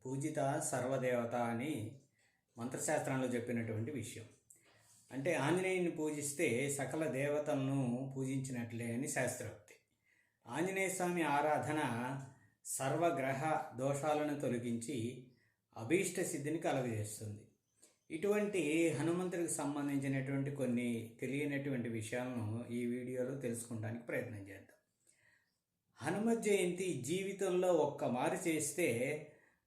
పూజిత సర్వదేవత అని మంత్రశాస్త్రంలో చెప్పినటువంటి విషయం. అంటే ఆంజనేయుని పూజిస్తే సకల దేవతలను పూజించినట్లే అని శాస్త్రోక్తి. ఆంజనేయ స్వామి ఆరాధన సర్వగ్రహ దోషాలను తొలగించి అభీష్ట సిద్ధిని కలుగజేస్తుంది. ఇటువంటి హనుమంతుడికి సంబంధించినటువంటి కొన్ని తెలియనటువంటి విషయాలను ఈ వీడియోలో తెలుసుకోవడానికి ప్రయత్నం చేద్దాం. హనుమత్ జయంతి జీవితంలో ఒక్క మారు చేస్తే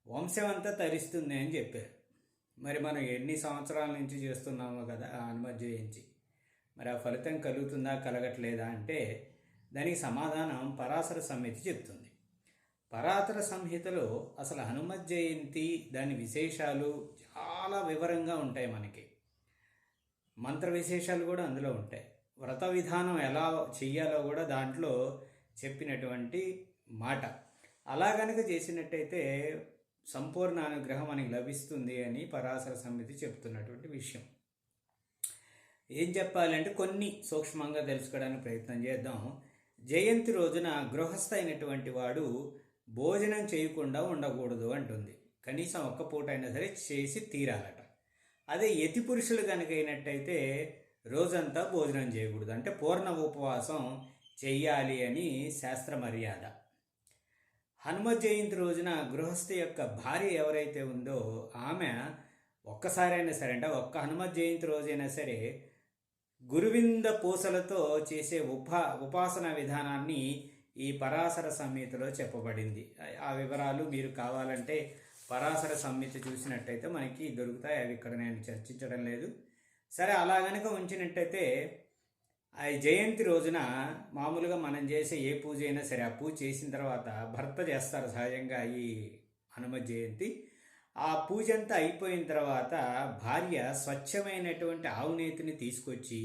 వంశమంతా తరిస్తుంది అని చెప్పారు. మరి మనం ఎన్ని సంవత్సరాల నుంచి చేస్తున్నామో కదా హనుమత్ జయంతి, మరి ఆ ఫలితం కలుగుతుందా కలగట్లేదా అంటే దానికి సమాధానం పరాశర సంహిత చెప్తుంది. పరాశర సంహితలో అసలు హనుమత్ జయంతి దాని విశేషాలు చాలా వివరంగా ఉంటాయి. మనకి మంత్ర విశేషాలు కూడా అందులో ఉంటాయి. వ్రత విధానం ఎలా చెయ్యాలో కూడా దాంట్లో చెప్పినటువంటి మాట. అలా కనుక చేసినట్టయితే సంపూర్ణ అనుగ్రహం మనకి లభిస్తుంది అని పరాశర సంహిత చెప్తున్నటువంటి విషయం. ఏం చెప్పాలంటే కొన్ని సూక్ష్మంగా తెలుసుకోవడానికి ప్రయత్నం చేద్దాం. జయంతి రోజున గృహస్థ అయినటువంటి వాడు భోజనం చేయకుండా ఉండకూడదు అంటుంది. కనీసం ఒక్క పూట అయినా సరే చేసి తీరాలట. అదే యతి పురుషులు కనుక అయినట్టయితే రోజంతా భోజనం చేయకూడదు, అంటే పూర్ణ ఉపవాసం చెయ్యాలి అని శాస్త్ర మర్యాద. హనుమత్ జయంతి రోజున గృహస్థి యొక్క భార్య ఎవరైతే ఉందో ఆమె ఒక్కసారైనా సరే, అంటే ఒక్క హనుమత్ జయంతి రోజైనా సరే గురువింద పూసలతో చేసే ఉపాసన విధానాన్ని ఈ పరాశర సంహితలో చెప్పబడింది. ఆ వివరాలు మీరు కావాలంటే పరాశర సంహిత చూసినట్టయితే మనకి దొరుకుతాయి. అవి ఇక్కడ నేను చర్చించడం లేదు. సరే, అలా గనక ఉంచినట్టయితే ఆ జయంతి రోజున మామూలుగా మనం చేసే ఏ పూజ అయినా సరే ఆ పూజ చేసిన తర్వాత భర్త చేస్తారు సహజంగా ఈ హనుమత్ జయంతి. ఆ పూజ అంతా అయిపోయిన తర్వాత భార్య స్వచ్ఛమైనటువంటి ఆవు నేతిని తీసుకొచ్చి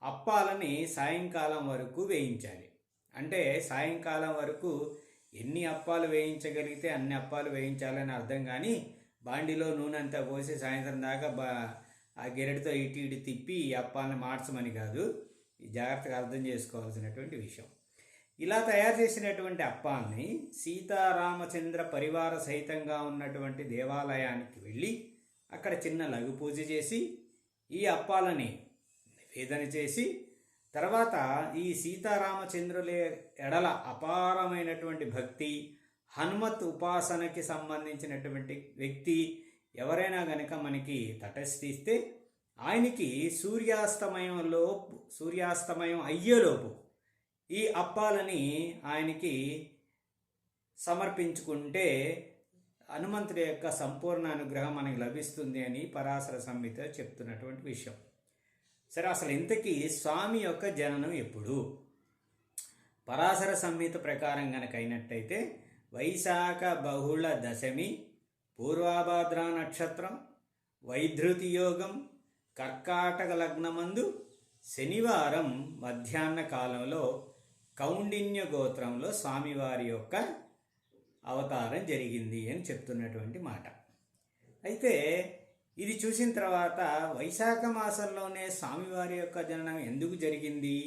అప్పాలని సాయంకాలం వరకు వేయించాలి. అంటే సాయంకాలం వరకు ఎన్ని అప్పాలు వేయించగలిగితే అన్ని అప్పాలు వేయించాలని అర్థం. కానీ బాండిలో నూనె అంతా పోసి సాయంత్రం దాకా ఆ గెరటితో ఇటు తిప్పి ఈ అప్పాలను మార్చమని కాదు. జాగ్రత్తగా అర్థం చేసుకోవాల్సినటువంటి విషయం. ఇలా తయారు చేసినటువంటి అప్పాలని సీతారామచంద్ర పరివార సహితంగా ఉన్నటువంటి దేవాలయానికి వెళ్ళి అక్కడ చిన్న లఘు పూజ చేసి ఈ అప్పాలని నివేదన చేసి తర్వాత ఈ సీతారామచంద్రుల ఎడల అపారమైనటువంటి భక్తి, హనుమత్ ఉపాసనకి సంబంధించినటువంటి వ్యక్తి ఎవరైనా గనక మనకి తటస్థిస్తే ఆయనకి సూర్యాస్తమయం అయ్యేలోపు ఈ అప్పాలని ఆయనకి సమర్పించుకుంటే హనుమంతుడి యొక్క సంపూర్ణ అనుగ్రహం మనకి లభిస్తుంది అని పరాశర సంహిత చెప్తున్నటువంటి విషయం. సరే, అసలు ఇంతకీ స్వామి యొక్క జననం ఎప్పుడు? పరాశర సంహిత ప్రకారం గనక అయినట్టయితే వైశాఖ బహుళ దశమి, పూర్వాభాద్ర నక్షత్రం, వైధృతి యోగం, కర్కాటక లగ్నమందు శనివారం మధ్యాహ్న కాలంలో కౌండిన్య గోత్రంలో స్వామివారి యొక్క అవతారం జరిగింది అని చెప్తున్నటువంటి మాట. అయితే ఇది చూసిన తర్వాత వైశాఖ మాసంలోనే స్వామివారి యొక్క జననం ఎందుకు జరిగింది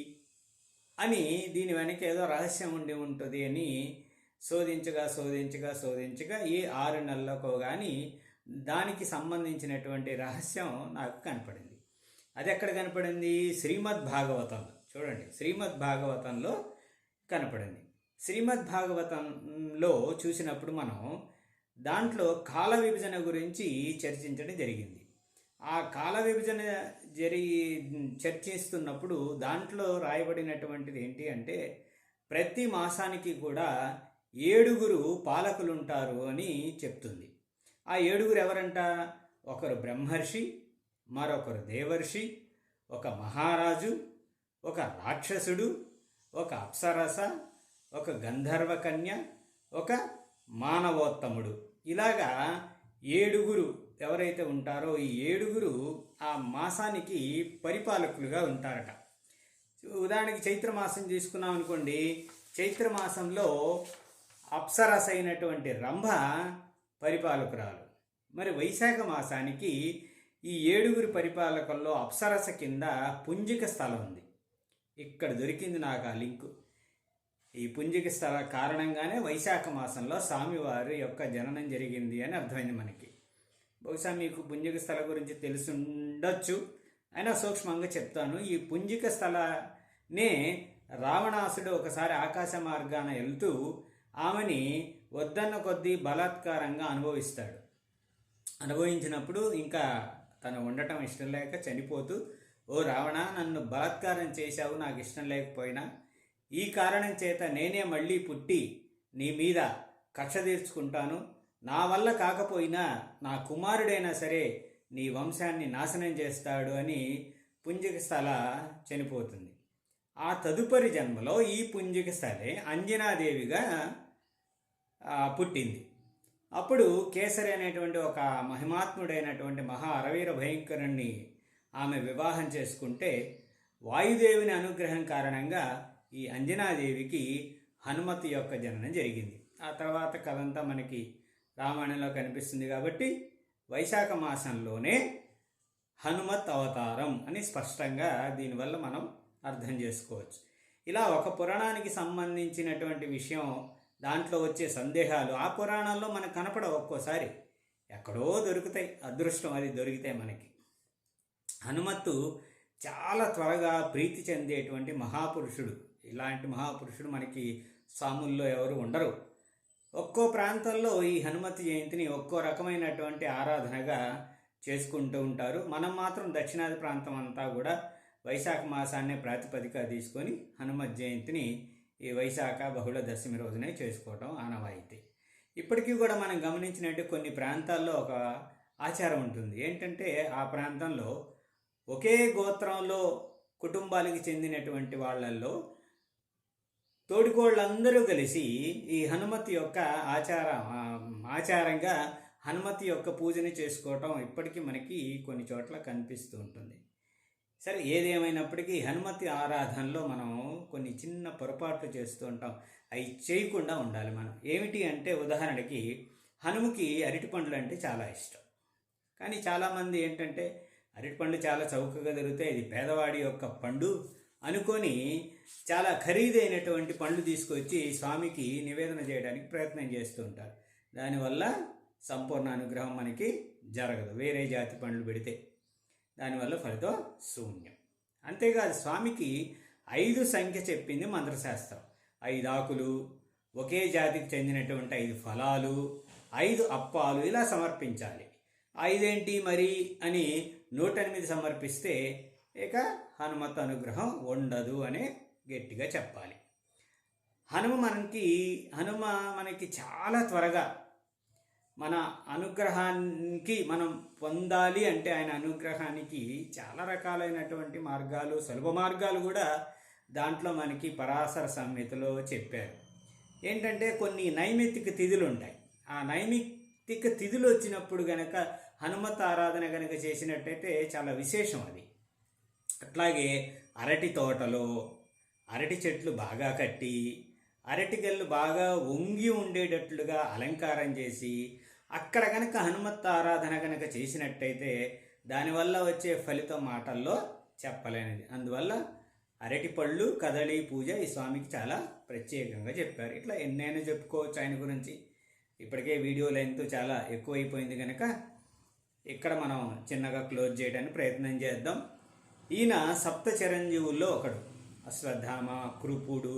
అని దీని వెనక ఏదో రహస్యం ఉండి ఉంటుంది అని శోధించగా ఈ 6 నెలలకు కానీ దానికి సంబంధించినటువంటి రహస్యం నాకు కనపడింది. అది ఎక్కడ కనపడింది? శ్రీమద్ భాగవతంలో. చూడండి, శ్రీమద్ భాగవతంలో కనపడింది. శ్రీమద్ భాగవతంలో చూసినప్పుడు మనం దాంట్లో కాల విభజన గురించి చర్చించడం జరిగింది. ఆ కాల విభజన చర్చిస్తున్నప్పుడు దాంట్లో రాయబడినటువంటిది ఏంటి అంటే ప్రతి మాసానికి కూడా 7 పాలకులు ఉంటారు అని చెప్తుంది. ఆ 7 ఎవరంట? ఒకరు బ్రహ్మర్షి, మరొకరు దేవర్షి, ఒక మహారాజు, ఒక రాక్షసుడు, ఒక అప్సరస, ఒక గంధర్వ కన్య, ఒక మానవోత్తముడు. ఇలాగా 7 ఎవరైతే ఉంటారో ఈ 7 ఆ మాసానికి పరిపాలకులుగా ఉంటారట. ఉదాహరణకి చైత్రమాసం తీసుకున్నాం అనుకోండి. చైత్రమాసంలో అప్సరస అయినటువంటి రంభ పరిపాలకురాలు. మరి వైశాఖ మాసానికి ఈ 7 పరిపాలకుల్లో అప్సరస కింద పుంజిక స్థలం ఉంది. ఇక్కడ దొరికింది నాకు ఆ లింకు. ఈ పుంజిక స్థల కారణంగానే వైశాఖ మాసంలో స్వామివారి యొక్క జననం జరిగింది అని అర్థమైంది మనకి. బహుశా మీకు పుంజిక స్థల గురించి తెలిసి ఉండొచ్చు, అయినా సూక్ష్మంగా చెప్తాను. ఈ పుంజిక స్థలనే రావణాసుడు ఒకసారి ఆకాశ మార్గాన వెళ్తూ ఆమెని వద్దన్న కొద్దీ బలాత్కారంగా అనుభవించినప్పుడు ఇంకా తను ఉండటం ఇష్టం లేక చనిపోతూ, ఓ రావణ, నన్ను బలాత్కారం చేశావు, నాకు ఇష్టం లేకపోయినా ఈ కారణం చేత నేనే మళ్ళీ పుట్టి నీ మీద కక్ష తీర్చుకుంటాను, నా వల్ల కాకపోయినా నా కుమారుడైనా సరే నీ వంశాన్ని నాశనం చేస్తాడు అని పుంజిక స్థల చనిపోతుంది. ఆ తదుపరి జన్మలో ఈ పుంజిక స్థలే అంజనాదేవిగా పుట్టింది. అప్పుడు కేసరి అనేటువంటి ఒక మహిమాత్ముడైనటువంటి మహా అరవీర భయంకరుణ్ణి ఆమె వివాహం చేసుకుంటే వాయుదేవుని అనుగ్రహం కారణంగా ఈ అంజనాదేవికి హనుమతి యొక్క జననం జరిగింది. ఆ తర్వాత కథంతా మనకి రామాయణంలో కనిపిస్తుంది. కాబట్టి వైశాఖ మాసంలోనే హనుమత్ అవతారం అని స్పష్టంగా దీనివల్ల మనం అర్థం చేసుకోవచ్చు. ఇలా ఒక పురాణానికి సంబంధించినటువంటి విషయం, దాంట్లో వచ్చే సందేహాలు ఆ పురాణాల్లో మనకు కనపడవు, ఒక్కోసారి ఎక్కడో దొరుకుతాయి, అదృష్టం అది దొరికితే మనకి. హనుమత్తు చాలా త్వరగా ప్రీతి చెందేటువంటి మహాపురుషుడు. ఇలాంటి మహాపురుషుడు మనకి స్వాముల్లో ఎవరు ఉండరు. ఒక్కో ప్రాంతంలో ఈ హనుమతి జయంతిని ఒక్కో రకమైనటువంటి ఆరాధనగా చేసుకుంటూ ఉంటారు. మనం మాత్రం దక్షిణాది ప్రాంతం అంతా కూడా వైశాఖ మాసాన్నే ప్రాతిపదిక తీసుకొని హనుమత్ జయంతిని ఈ వైశాఖ బహుళ దశమి రోజునే చేసుకోవటం ఆనవాయితీ. ఇప్పటికీ కూడా మనం గమనించినట్టు కొన్ని ప్రాంతాల్లో ఒక ఆచారం ఉంటుంది. ఏంటంటే ఆ ప్రాంతంలో ఒకే గోత్రంలో కుటుంబాలకు చెందినటువంటి వాళ్ళల్లో తోడికోళ్ళందరూ కలిసి ఈ హనుమతి యొక్క ఆచారంగా హనుమతి యొక్క పూజని చేసుకోవటం ఇప్పటికీ మనకి కొన్ని చోట్ల కనిపిస్తూ ఉంటుంది. సరే, ఏదేమైనప్పటికీ హనుమతి ఆరాధనలో మనం కొన్ని చిన్న పొరపాట్లు చేస్తూ ఉంటాం. అవి చేయకుండా ఉండాలి మనం. ఏమిటి అంటే, ఉదాహరణకి హనుమకి అరటిపండ్లు అంటే చాలా ఇష్టం. కానీ చాలామంది ఏంటంటే అరటిపండు చాలా చౌకగా దొరుకుతాయి, ఇది పేదవాడి యొక్క పండు అనుకొని చాలా ఖరీదైనటువంటి పండ్లు తీసుకొచ్చి స్వామికి నివేదన చేయడానికి ప్రయత్నం చేస్తూ ఉంటారు. దానివల్ల సంపూర్ణ అనుగ్రహం మనకి జరగదు. వేరే జాతి పండ్లు పెడితే దానివల్ల ఫలితం శూన్యం. అంతేకాదు, స్వామికి 5 సంఖ్య చెప్పింది మంత్రశాస్త్రం. 5 ఆకులు, ఒకే జాతికి చెందినటువంటి 5 ఫలాలు, 5 అప్పాలు ఇలా సమర్పించాలి. 5 ఏంటి మరి అని 108 సమర్పిస్తే ఇక హనుమత్ అనుగ్రహం ఉండదు అనే గట్టిగా చెప్పాలి. హనుమ మనకి చాలా త్వరగా మన అనుగ్రహానికి మనం పొందాలి అంటే, ఆయన అనుగ్రహానికి చాలా రకాలైనటువంటి మార్గాలు, సులభ మార్గాలు కూడా దాంట్లో మనకి పరాశర సంహితలో చెప్పారు. ఏంటంటే కొన్ని నైమిత్తిక తిథులు ఉంటాయి. ఆ నైమిత్తిక తిథులు వచ్చినప్పుడు గనక హనుమత్ ఆరాధన గనక చేసినట్టయితే చాలా విశేషం అది. అట్లాగే అరటి తోటలో అరటి చెట్లు బాగా కట్టి, అరటిగళ్ళు బాగా వంగి ఉండేటట్లుగా అలంకారం చేసి అక్కడ కనుక హనుమత్ ఆరాధన కనుక చేసినట్టయితే దానివల్ల వచ్చే ఫలితం మాటల్లో చెప్పలేనిది. అందువల్ల అరటి పళ్ళు, కదళి పూజ ఈ స్వామికి చాలా ప్రత్యేకంగా చెప్పారు. ఇట్లా ఎన్నైనా చెప్పుకోవచ్చు ఆయన గురించి. ఇప్పటికే వీడియో లెంత్ చాలా ఎక్కువైపోయింది కనుక ఇక్కడ మనం చిన్నగా క్లోజ్ చేయడానికి ప్రయత్నం చేద్దాం. ఈయన సప్త చిరంజీవుల్లో ఒకడు. అశ్వత్థామ, కృపుడు,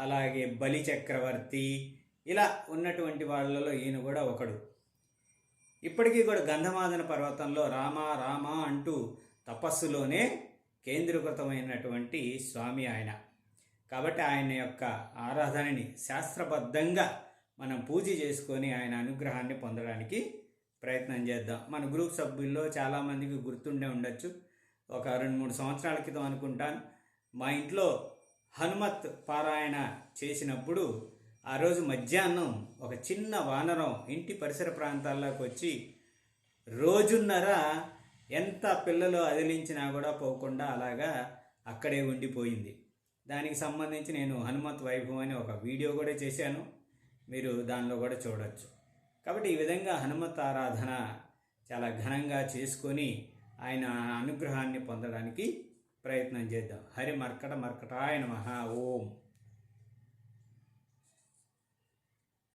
అలాగే బలి చక్రవర్తి, ఇలా ఉన్నటువంటి వాళ్ళలో ఈయన కూడా ఒకడు. ఇప్పటికీ కూడా గంధమాదన పర్వతంలో రామ రామ అంటూ తపస్సులోనే కేంద్రీకృతమైనటువంటి స్వామి ఆయన. కాబట్టి ఆయన యొక్క ఆరాధనని శాస్త్రబద్ధంగా మనం పూజ చేసుకొని ఆయన అనుగ్రహాన్ని పొందడానికి ప్రయత్నం చేద్దాం. మన గ్రూప్ సభ్యుల్లో చాలామందికి గుర్తుండే ఉండొచ్చు. ఒక 2-3 సంవత్సరాల క్రితం అనుకుంటాను, మా ఇంట్లో హనుమత్ పారాయణ చేసినప్పుడు ఆ రోజు మధ్యాహ్నం ఒక చిన్న వానరం ఇంటి పరిసర ప్రాంతాల్లోకి వచ్చి రోజున్నర ఎంత పిల్లలు అదిలించినా కూడా పోకుండా అలాగా అక్కడే ఉండిపోయింది. దానికి సంబంధించి నేను హనుమత్ వైభవం అని ఒక వీడియో కూడా చేశాను, మీరు దానిలో కూడా చూడవచ్చు. కాబట్టి ఈ విధంగా హనుమత్ ఆరాధన చాలా ఘనంగా చేసుకొని ఆయన అనుగ్రహాన్ని పొందడానికి ప్రయత్నం చేద్దాం. హరి మర్కటాయ నమః. ఓం.